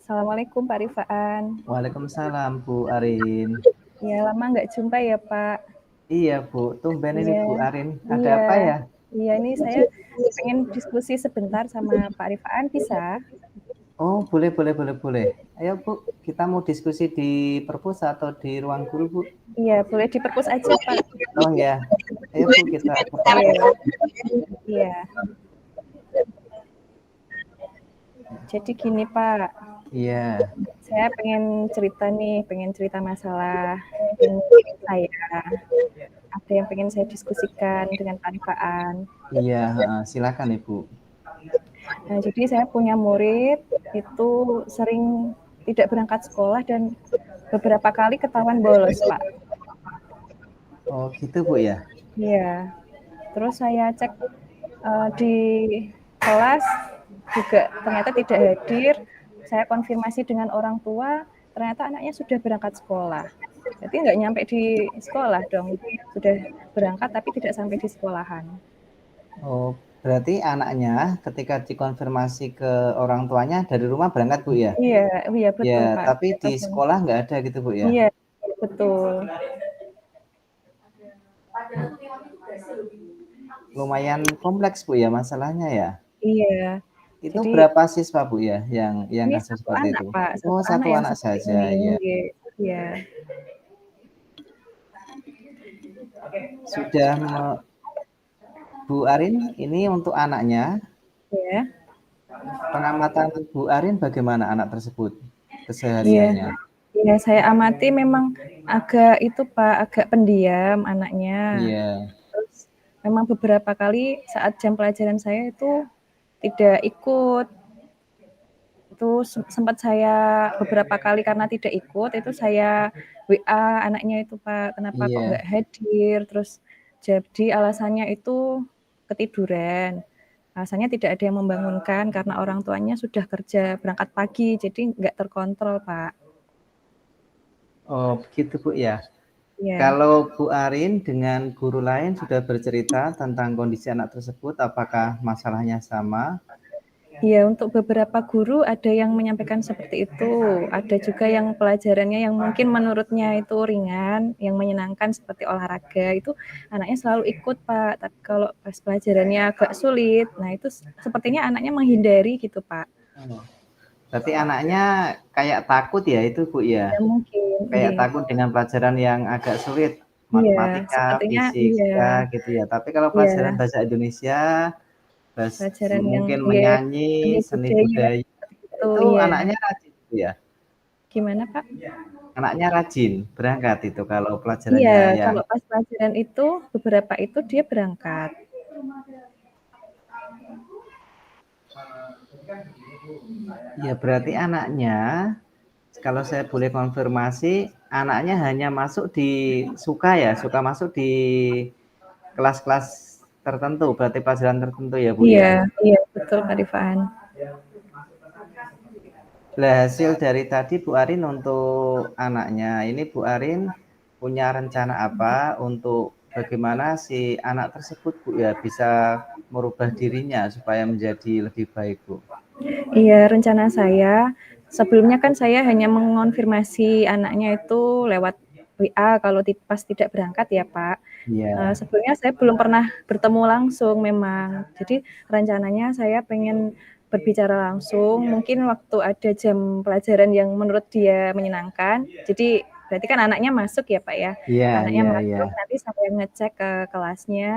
Assalamualaikum Pak Rifaan. Waalaikumsalam Bu Arin. Ya lama nggak jumpa ya Pak. Iya Bu, tumben ini Iya, Bu Arin. Ada iya, apa ya? iya. Ini saya pengen diskusi sebentar sama Pak Rifaan, bisa? Oh boleh, boleh, boleh, boleh. Ayo Bu, kita mau diskusi di perpus atau di ruang guru Bu? Iya, boleh di perpus aja Pak. Oh ya, ayo Bu kita ke perpus. Iya, iya. Jadi gini Pak, Iya, saya pengen cerita masalah ini saya. Ada yang pengen saya diskusikan dengan Pak Rifaan. iya, silakan Ibu. Nah, jadi saya punya murid itu sering tidak berangkat sekolah dan beberapa kali ketahuan bolos, Pak. Oh gitu Bu ya? Iya. Terus saya cek di kelas juga ternyata tidak hadir. Saya konfirmasi dengan orang tua, ternyata anaknya sudah berangkat sekolah. Jadi nggak nyampe di sekolah dong. Sudah berangkat tapi tidak sampai di sekolahan. Oh berarti anaknya ketika dikonfirmasi ke orang tuanya dari rumah berangkat Bu ya? Iya, iya Ya, betul Pak. tapi di sekolah nggak ada gitu Bu ya? Iya, betul. Lumayan kompleks Bu ya masalahnya ya? Iya. Itu Jadi berapa siswa Bu ya yang ini kasus satu seperti anak, itu? Pak, Oh satu satu anak yang anak seperti saja ini. ya. Iya. Sudah Bu Arin ini untuk anaknya, Ya. pengamatan Bu Arin bagaimana anak tersebut Iya. kesehariannya? Iya, saya amati memang agak itu, Pak, agak pendiam anaknya. Iya, Terus memang beberapa kali saat jam pelajaran saya itu tidak ikut. Itu sempat saya beberapa kali karena tidak ikut, itu saya WA anaknya itu, Pak, "Kenapa kok iya. nggak hadir?" Terus jadi alasannya itu ketiduran. Alasannya tidak ada yang membangunkan karena orang tuanya sudah kerja berangkat pagi, jadi nggak terkontrol, Pak. Oh begitu Bu ya. Iya. Kalau Bu Arin dengan guru lain sudah bercerita tentang kondisi anak tersebut, apakah masalahnya sama? Iya, untuk beberapa guru ada yang menyampaikan seperti itu. Ada juga yang pelajarannya yang mungkin menurutnya itu ringan, yang menyenangkan seperti olahraga, itu anaknya selalu ikut, Pak. Tapi kalau pas pelajarannya agak sulit, nah itu sepertinya anaknya menghindari gitu, Pak. Oh, berarti anaknya kayak takut ya itu Bu ya? Ya mungkin, Kayak iya. takut dengan pelajaran yang agak sulit, Iya, matematika, sepertinya iya. fisika gitu ya. Tapi kalau pelajaran Iya, bahasa Indonesia, pelajaran yang mungkin iya, menyanyi, seni seni budaya budaya, seperti itu, itu iya. anaknya rajin gitu ya? Gimana, Pak? Anaknya rajin berangkat itu kalau Iya, pelajarannya yang kalau pas pelajaran itu beberapa itu dia berangkat. ya berarti anaknya kalau saya boleh konfirmasi, anaknya hanya masuk di suka masuk di kelas-kelas tertentu, berarti pelajaran tertentu ya Bu Iya, ya? iya betul Kak Rifaan. Lah hasil dari tadi Bu Arin untuk anaknya, ini Bu Arin punya rencana apa untuk bagaimana si anak tersebut Bu ya bisa merubah dirinya supaya menjadi lebih baik Bu? Iya, rencana saya sebelumnya kan saya hanya mengonfirmasi anaknya itu lewat WA kalau pas tidak berangkat ya Pak. Iya, Sebelumnya saya belum pernah bertemu langsung memang. Jadi rencananya saya pengen berbicara langsung, mungkin waktu ada jam pelajaran yang menurut dia menyenangkan. Jadi berarti kan anaknya masuk ya Pak ya. iya, Anaknya iya, iya. masuk, nanti saya ngecek ke kelasnya,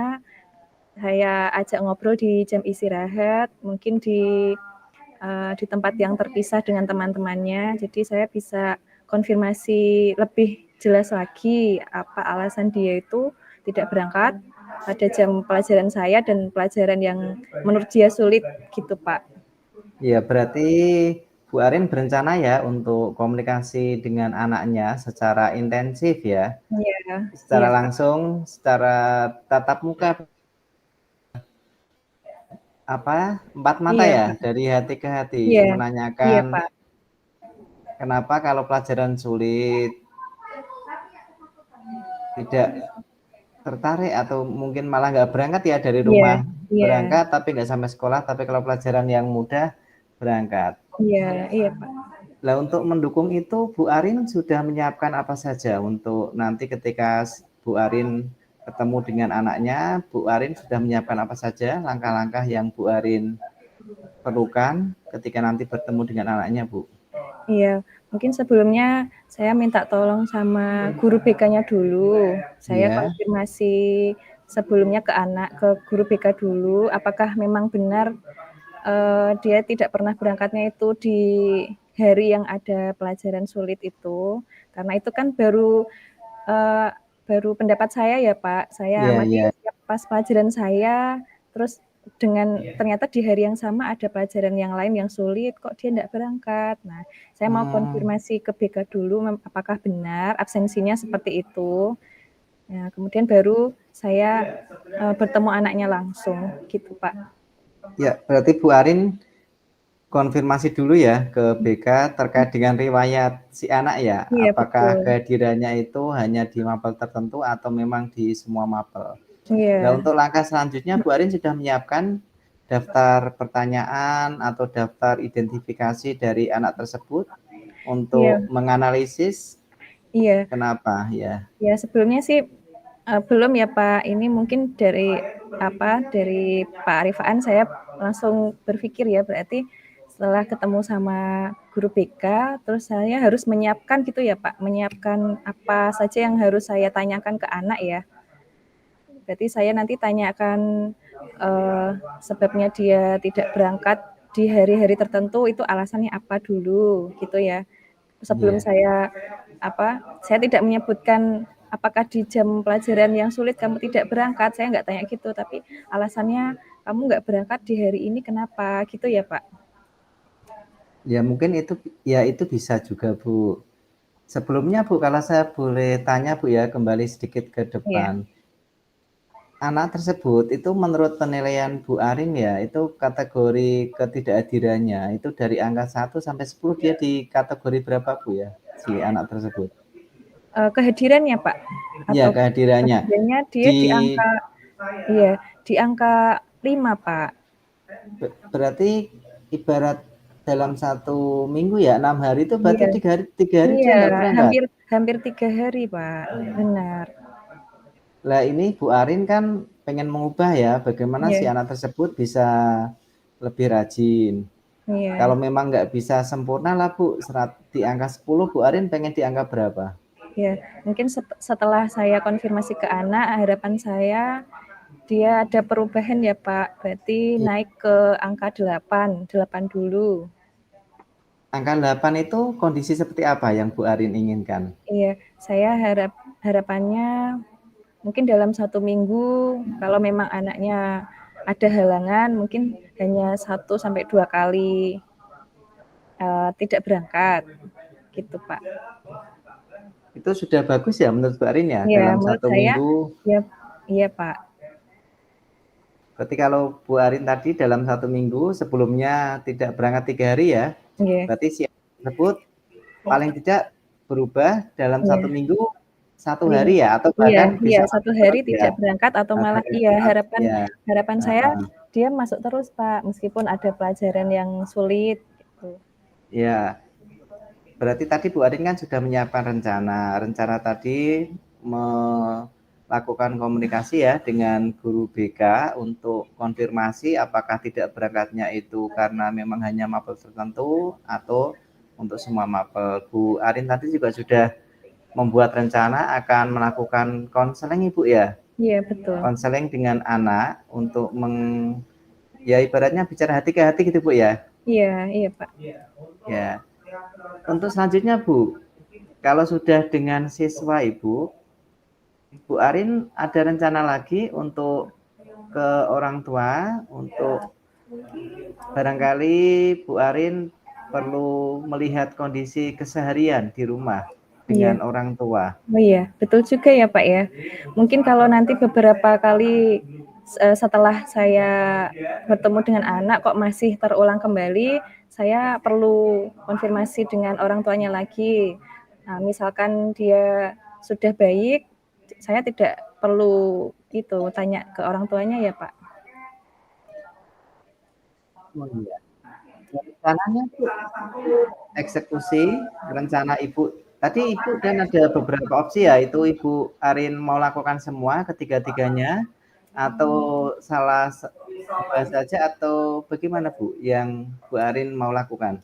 saya ajak ngobrol di jam istirahat, mungkin di tempat yang terpisah dengan teman-temannya. Jadi saya bisa konfirmasi lebih jelas lagi apa alasan dia itu tidak berangkat pada jam pelajaran saya dan pelajaran yang menurut dia sulit gitu, Pak. Iya, berarti Bu Arin berencana ya untuk komunikasi dengan anaknya secara intensif ya, Iya, secara iya, Pak. langsung, secara tatap muka, apa, empat mata Iya, ya, Pak. dari hati ke hati, Iya, iya, menanyakan Pak. kenapa kalau pelajaran sulit, tidak tertarik atau mungkin malah nggak berangkat ya dari Iya, rumah, iya, berangkat tapi nggak sampai sekolah, tapi kalau pelajaran yang mudah berangkat. iya, iya, Pak. Lah untuk mendukung itu Bu Arin sudah menyiapkan apa saja untuk nanti ketika Bu Arin ketemu dengan anaknya, Bu Arin sudah menyiapkan apa saja langkah-langkah yang Bu Arin perlukan ketika nanti bertemu dengan anaknya, Bu? Iya, mungkin sebelumnya saya minta tolong sama guru BK-nya dulu. Saya Iya. konfirmasi sebelumnya ke guru BK dulu, apakah memang benar dia tidak pernah berangkatnya itu di hari yang ada pelajaran sulit itu. Karena itu kan eee, baru pendapat saya ya, Pak. Saya Iya amati iya. pas pelajaran saya, terus ternyata di hari yang sama ada pelajaran yang lain yang sulit, kok dia enggak berangkat. Nah, saya mau Hmm. konfirmasi ke BK dulu apakah benar absensinya seperti itu. Nah, kemudian baru saya, bertemu anaknya langsung, gitu, Pak. Ya, berarti Bu Arin konfirmasi dulu ya ke BK terkait dengan riwayat si anak ya, Iya, apakah betul. kehadirannya itu hanya di mapel tertentu atau memang di semua mapel. Nah, Iya. untuk langkah selanjutnya Bu Arin sudah menyiapkan daftar pertanyaan atau daftar identifikasi dari anak tersebut Iya. untuk menganalisis Iya. kenapa ya? Ya sebelumnya sih, belum ya, Pak. Ini mungkin dari Pak Arifaan saya langsung berpikir ya, berarti setelah ketemu sama guru BK, terus saya harus menyiapkan gitu ya, Pak, menyiapkan apa saja yang harus saya tanyakan ke anak ya. Berarti saya nanti tanyakan, sebabnya dia tidak berangkat di hari-hari tertentu itu alasannya apa dulu, gitu ya. Sebelum Iya. saya tidak menyebutkan apakah di jam pelajaran yang sulit kamu tidak berangkat, saya nggak tanya gitu, tapi alasannya kamu nggak berangkat di hari ini kenapa, gitu ya, Pak? Ya mungkin itu bisa juga, Bu. Sebelumnya, Bu, kalau saya boleh tanya, Bu, ya, kembali sedikit ke Iya. depan. Anak tersebut itu menurut penilaian Bu Arin ya, itu kategori ketidakhadirannya itu dari angka 1 sampai 10 dia di kategori berapa, Bu, ya, si anak tersebut? Kehadirannya, Pak? Iya, Atau kehadirannya. kehadirannya dia Di di angka 5, Pak. berarti ibarat dalam 1 minggu ya, 6 hari itu berarti Iya. 3 hari dia Iya, nggak berangkat? hampir hampir 3 hari, Pak, benar. Lah ini Bu Arin kan pengen mengubah ya, bagaimana si Iya. anak tersebut bisa lebih rajin. Kalau Iya. memang nggak bisa sempurna lah Bu, di angka 10 Bu Arin pengen di angka berapa? Ya, mungkin setelah saya konfirmasi ke anak, harapan saya dia ada perubahan ya, Pak. Berarti Iya. naik ke angka 8, 8 dulu. Angka 8 itu kondisi seperti apa yang Bu Arin inginkan? Iya, saya harapannya mungkin dalam 1 minggu kalau memang anaknya ada halangan mungkin hanya 1 sampai 2 kali, tidak berangkat, gitu, Pak. Itu sudah bagus ya menurut Bu Arin ya, Iya, dalam menurut 1 saya minggu? iya iya, Pak. Berarti kalau Bu Arin tadi dalam 1 minggu sebelumnya tidak berangkat 3 hari ya, Iya. berarti si anak tersebut paling tidak berubah dalam 1 Iya. minggu 1 Lim hari ya, atau iya bahkan iya, bisa 1 masuk hari terus ya? tidak berangkat atau Atau malah iya, harapan ya, harapan saya heeh. dia masuk terus, Pak, meskipun ada pelajaran yang sulit, gitu. Iya. Berarti tadi Bu Arin kan sudah menyiapkan rencana. Rencana tadi melakukan komunikasi ya dengan guru BK untuk konfirmasi apakah tidak berangkatnya itu karena memang hanya mapel tertentu atau untuk semua mapel. Bu Arin tadi juga sudah membuat rencana akan melakukan konseling Ibu ya? Iya, betul. Konseling dengan anak untuk ya ibaratnya bicara hati ke hati gitu Bu ya? Iya iya, Pak. Ya. Untuk selanjutnya Bu, kalau sudah dengan siswa Ibu, Bu Arin ada rencana lagi untuk ke orang tua, untuk barangkali Bu Arin perlu melihat kondisi keseharian di rumah Iya. dengan orang tua. Oh iya, betul juga ya, Pak, ya. Mungkin kalau nanti beberapa kali setelah saya bertemu dengan anak kok masih terulang kembali, saya perlu konfirmasi dengan orang tuanya lagi. Nah, misalkan dia sudah baik, saya tidak perlu tanya ke orang tuanya ya, Pak? Oh iya. rencananya Bu, eksekusi rencana Ibu tadi Ibu kan ada beberapa opsi ya, itu Ibu Arin mau lakukan semua ketiga-tiganya atau salah dua saja atau bagaimana Bu yang Bu Arin mau lakukan?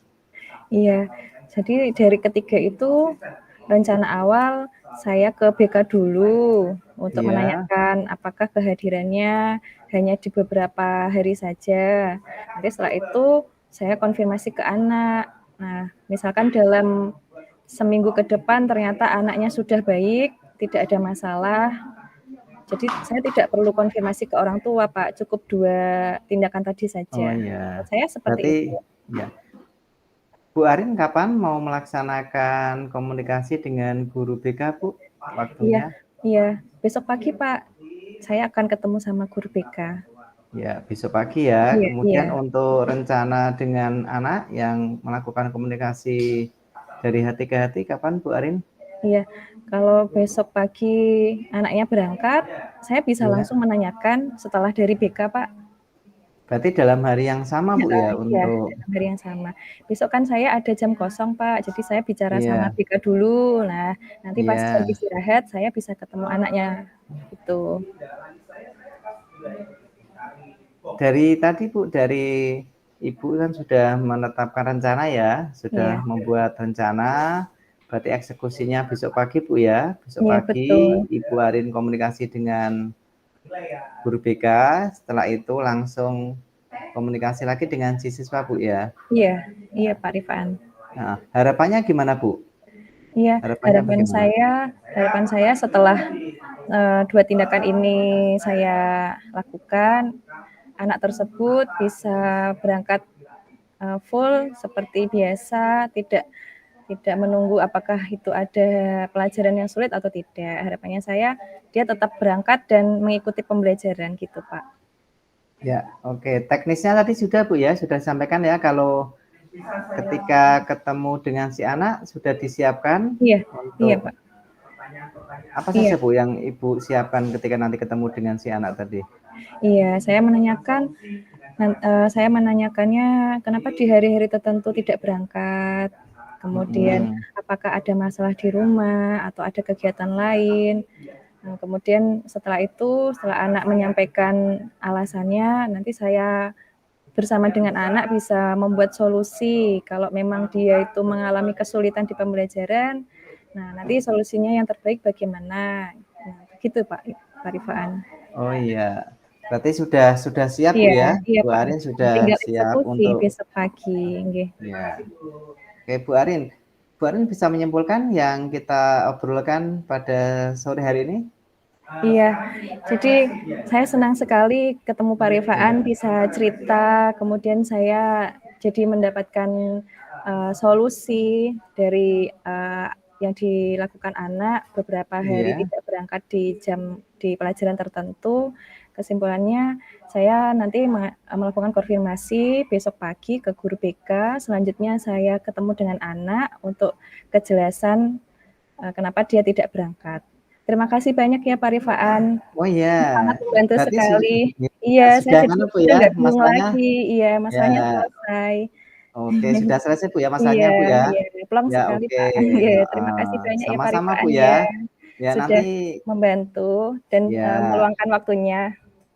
Iya, jadi dari ketiga itu rencana awal saya ke BK dulu untuk Iya. menanyakan apakah kehadirannya hanya di beberapa hari saja. Nanti setelah itu saya konfirmasi ke anak. Nah, misalkan dalam seminggu ke depan ternyata anaknya sudah baik, tidak ada masalah. Jadi saya tidak perlu konfirmasi ke orang tua, Pak. Cukup 2 tindakan tadi Oh saja. iya. Menurut saya seperti Berarti itu. ya. Bu Arin kapan mau melaksanakan komunikasi dengan guru BK, Bu? Iya, Waktunya? iya. Besok pagi, Pak, saya akan ketemu sama guru BK. Ya, besok pagi ya. Iya, iya. Kemudian untuk rencana dengan anak yang melakukan komunikasi dari hati ke hati kapan, Bu Arin? Iya, kalau besok pagi anaknya berangkat, saya bisa Ya. langsung menanyakan setelah dari BK, Pak. Berarti dalam hari yang sama, Bu Heeh, ya, iya, untuk dalam hari yang sama. Besok kan saya ada jam kosong, Pak, jadi saya bicara sama iya, BK dulu. Nah, nanti pas jam iya. istirahat saya bisa ketemu anaknya, gitu. Dari tadi Bu, dari Ibu kan sudah menetapkan rencana ya, sudah Iya, membuat rencana, berarti eksekusinya besok pagi Bu ya. Besok iya pagi betul. Ibu Arin komunikasi dengan guru BK, setelah itu langsung komunikasi lagi dengan si siswa Bu ya. Iya, iya Pak Rifan. Nah, harapannya gimana Bu? Iya, Harapannya bagaimana? harapan saya setelah 2 tindakan ini saya lakukan, anak tersebut bisa berangkat, full seperti biasa, tidak tidak menunggu apakah itu ada pelajaran yang sulit atau tidak. Harapannya saya dia tetap berangkat dan mengikuti pembelajaran gitu, Pak. Ya, oke. Teknisnya tadi sudah Bu ya, sudah disampaikan ya kalau ketika ketemu dengan si anak sudah disiapkan Iya, iya, untuk Pak. apa Iya. saja Bu yang Ibu siapkan ketika nanti ketemu dengan si anak tadi? Iya, saya menanyakannya kenapa di hari-hari tertentu tidak berangkat, kemudian Mhm. apakah ada masalah di rumah atau ada kegiatan lain. Nah, kemudian setelah anak menyampaikan alasannya, nanti saya bersama dengan anak bisa membuat solusi. Kalau memang dia itu mengalami kesulitan di pembelajaran, nah nanti solusinya yang terbaik bagaimana. Nah, begitu Pak Rifaan. Oh iya. Berarti sudah siap Bu Iya, ya? iya Bu Pak Arin Rifan. sudah Tinggal siap eksekusi untuk besok pagi, nggih. ya. Oke Bu Arin. Bu Arin bisa menyimpulkan yang kita obrolkan pada sore hari ini? Iya, jadi saya senang sekali ketemu Pak Rifaan, bisa cerita, kemudian saya jadi mendapatkan solusi dari yang dilakukan anak beberapa hari Iya. tidak berangkat di pelajaran tertentu. Kesimpulannya, saya nanti melakukan konfirmasi besok pagi ke guru BK. Selanjutnya saya ketemu dengan anak untuk kejelasan kenapa dia tidak berangkat. Terima kasih banyak ya Pak Rifaan, Oh iya. sangat membantu Berarti sekali. ya, Iya, saya sudah jadi anu Bu udah ya, nggak bingung masalahnya lagi. Iya, ya. masalahnya selesai. Oke, sudah selesai Bu ya masalahnya Iya, Bu ya? iya, plong Ya sekali oke, Pak. Iya, terima heeh. kasih banyak ya Pak Sama-sama Bu Rifaan ya, ya. Ya sudah nanti membantu dan ya. meluangkan waktunya.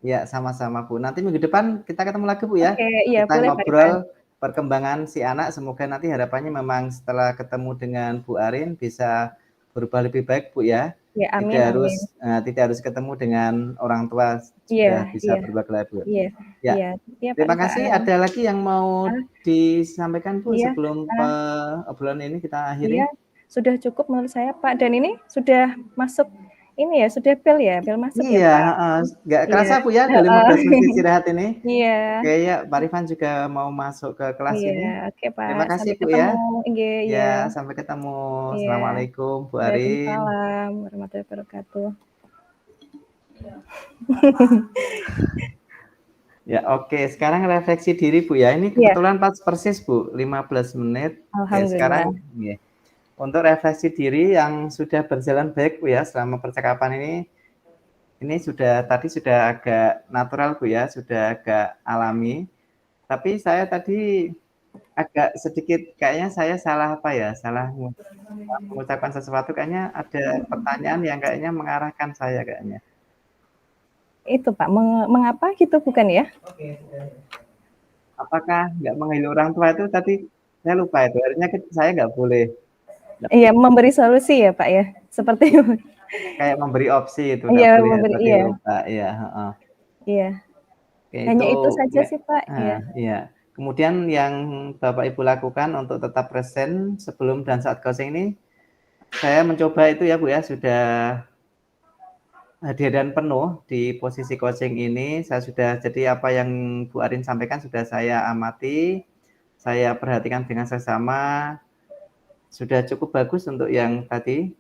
Ya, sama-sama Bu. Nanti minggu depan kita ketemu lagi Bu ya. Oke, iya Kita boleh Pak Rifaan. ngobrol perkembangan si anak. Semoga nanti harapannya memang setelah ketemu dengan Bu Arin bisa berubah lebih baik Bu ya. Ya, Tidak amin harus amin. tidak harus ketemu dengan orang tua Iya sudah bisa iya berubah lebih. iya Ya, iya iya Pak terima kasih. Rifaan. Ada lagi yang mau Ah, disampaikan Bu iya, sebelum ah. obrolan ini kita Iya, akhiri? sudah cukup menurut saya, Pak, dan ini sudah masuk ini ya, sudah bel masuk ya, Iya, Pak? heeh, nggak Iya, kerasa Bu ya, udah heeh. 15 menit istirahat ini. Iya Oke ya, Pak Rifan juga mau masuk ke kelas iya, ini. oke, Pak, Terima kasih sampai Bu ketemu. ya. Nggih, iya Ya, sampai ketemu. iya. Assalamualaikum Bu Arin. Waalaikumsalam warahmatullahi wabarakatuh. Ya, oke. Sekarang refleksi diri Bu ya. Ini Iya, kebetulan pas persis Bu, 15 menit. Oke, alhamdulillah. sekarang ya, untuk refleksi diri yang sudah berjalan baik Bu ya selama percakapan ini tadi sudah agak natural Bu ya, sudah agak alami. Tapi saya tadi agak sedikit kayaknya saya salah apa ya, salah mengucapkan sesuatu kayaknya ada pertanyaan yang kayaknya mengarahkan saya kayaknya. Itu Pak, mengapa gitu bukan ya? Apakah nggak menghina orang tua itu tadi saya lupa itu, artinya saya nggak boleh Iya, memberi solusi ya Pak ya? Seperti kayak memberi opsi itu, nggak iya, boleh ya, memberi tadi iya, lupa, iya, heeh. iya. Oke, Hanya itu itu saja sih Pak, iya. iya. Kemudian yang Bapak Ibu lakukan untuk tetap present sebelum dan saat coaching ini, saya mencoba itu ya Bu ya, sudah hadir dan penuh di posisi coaching ini. Saya sudah jadi apa yang Bu Arin sampaikan sudah saya amati, saya perhatikan dengan seksama, sudah cukup bagus untuk yang tadi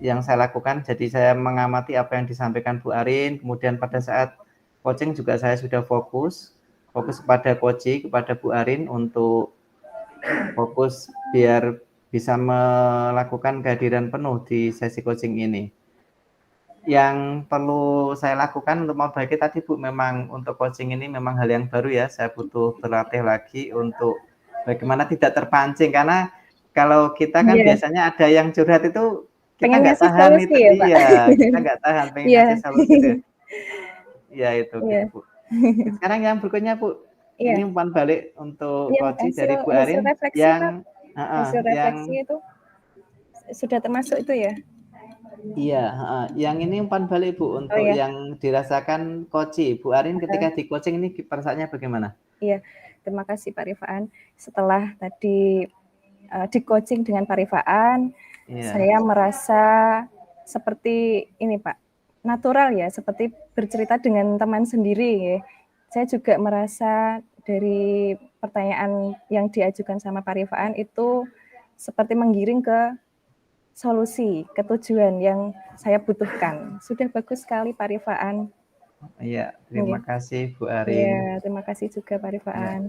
yang saya lakukan. Jadi saya mengamati apa yang disampaikan Bu Arin, kemudian pada saat coaching juga saya sudah fokus kepada coaching, kepada Bu Arin untuk fokus biar bisa melakukan kehadiran penuh di sesi coaching ini. Yang perlu saya lakukan untuk memperbaiki tadi Bu, memang untuk coaching ini memang hal yang baru ya, saya butuh berlatih lagi untuk bagaimana tidak terpancing, karena kalau kita kan Iya, biasanya ada yang curhat itu kita pengen nggak ngasih tahan solusi itu, ya Pak? iya, kita nggak tahan pengen Iya, ngasih solusi itu. Iya itu gitu iya, Bu. Sekarang yang berikutnya Bu, ini iya. umpan balik untuk Yang coaching hasil dari Bu hasil Arin refleksi Pak, yang hasil refleksi yang itu sudah termasuk itu ya? iya, yang ini umpan balik Bu, Oh untuk ya, yang dirasakan coaching, Bu Arin ketika di coaching ini perasaannya bagaimana? iya. Terima kasih Pak Rifaan. Setelah tadi di-coaching dengan Pak Rifaan, Iya, saya merasa seperti ini Pak, natural ya, seperti bercerita dengan teman sendiri ya. Saya juga merasa dari pertanyaan yang diajukan sama Pak Rifaan itu seperti menggiring ke solusi, ke tujuan yang saya butuhkan. Sudah bagus sekali Pak Rifaan. iya, terima Iya, kasih Bu iya, Arin. terima kasih juga Pak Iya. Rifaan.